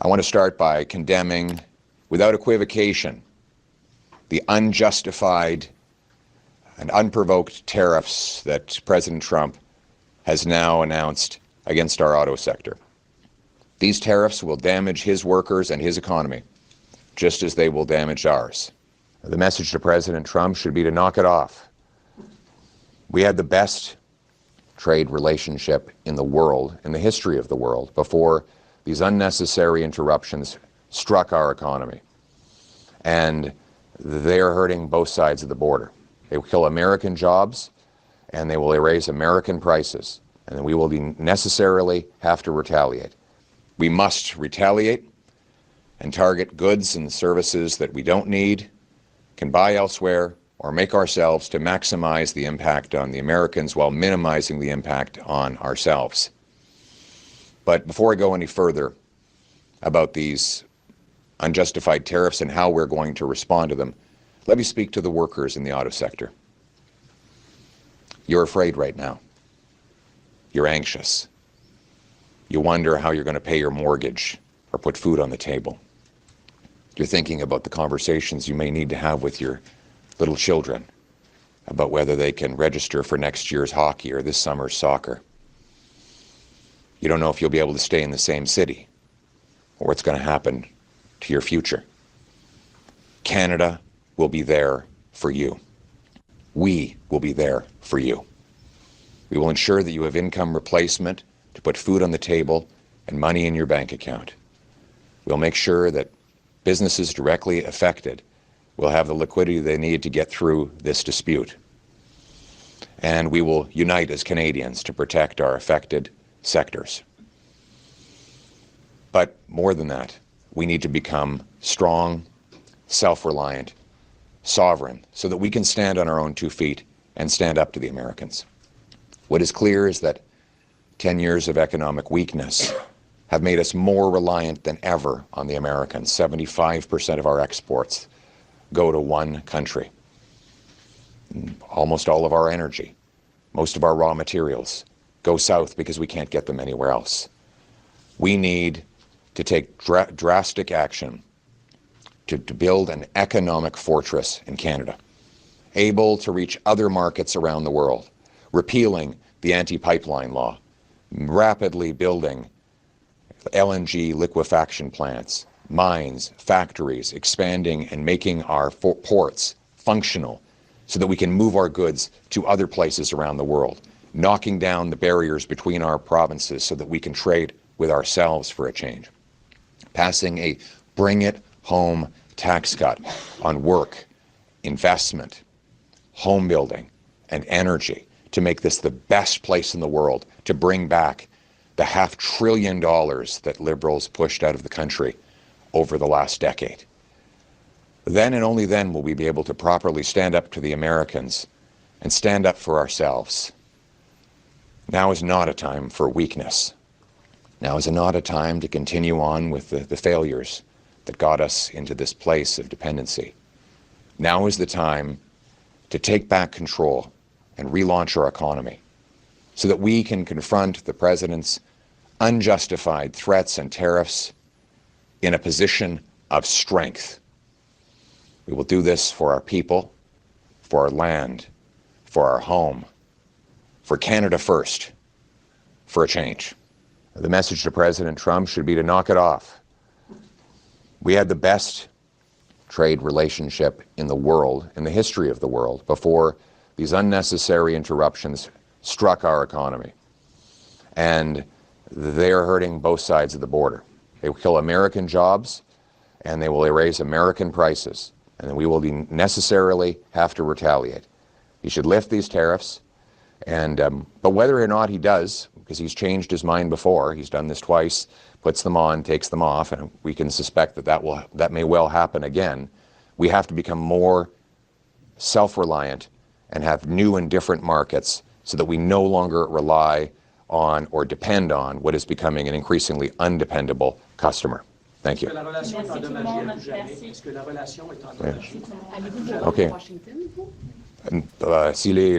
I want to start by condemning, without equivocation, the unjustified and unprovoked tariffs that President Trump has now announced against our auto sector. These tariffs will damage his workers and his economy, just as they will damage ours. The message to President Trump should be to knock it off. We had the best trade relationship in the world, in the history of the world, before these unnecessary interruptions struck our economy. And they are hurting both sides of the border. They will kill American jobs, and they will erase American prices, and then we will necessarily have to retaliate. We must retaliate and target goods and services that we don't need, can buy elsewhere, or make ourselves to maximize the impact on the Americans while minimizing the impact on ourselves. But before I go any further about these unjustified tariffs and how we're going to respond to them, let me speak to the workers in the auto sector. You're afraid right now. You're anxious. You wonder how you're going to pay your mortgage or put food on the table. You're thinking about the conversations you may need to have with your little children about whether they can register for next year's hockey or this summer's soccer. You don't know if you'll be able to stay in the same city or what's going to happen to your future. Canada will be there for you. We will be there for you. We will ensure that you have income replacement to put food on the table and money in your bank account. We'll make sure that businesses directly affected will have the liquidity they need to get through this dispute. And we will unite as Canadians to protect our affected sectors. But more than that, we need to become strong, self-reliant, sovereign, so that we can stand on our own 2 feet and stand up to the Americans. What is clear is that 10 years of economic weakness have made us more reliant than ever on the Americans. 75% of our exports go to one country. Almost all of our energy, most of our raw materials go south because we can't get them anywhere else. We need to take drastic action to build an economic fortress in Canada, able to reach other markets around the world, repealing the anti-pipeline law, rapidly building LNG liquefaction plants, mines, factories, expanding and making our ports functional so that we can move our goods to other places around the world, knocking down the barriers between our provinces so that we can trade with ourselves for a change. Passing a bring it home tax cut on work, investment, home building, and energy to make this the best place in the world to bring back the $500 billion that Liberals pushed out of the country over the last decade. Then and only then will we be able to properly stand up to the Americans and stand up for ourselves. Now is not a time for weakness. Now is not a time to continue on with the failures that got us into this place of dependency. Now is the time to take back control and relaunch our economy so that we can confront the President's unjustified threats and tariffs in a position of strength. We will do this for our people, for our land, for our home, for Canada first, for a change. The message to President Trump should be to knock it off. We had the best trade relationship in the world, in the history of the world, before these unnecessary interruptions struck our economy. And they are hurting both sides of the border. They will kill American jobs, and they will erase American prices, and then we will necessarily have to retaliate. He should lift these tariffs, and but whether or not he does, because he's changed his mind before, he's done this twice, puts them on, takes them off, and we can suspect that that may well happen again. We have to become more self-reliant and have new and different markets so that we no longer rely on or depend on what is becoming an increasingly undependable customer. Thank you. Okay. Si les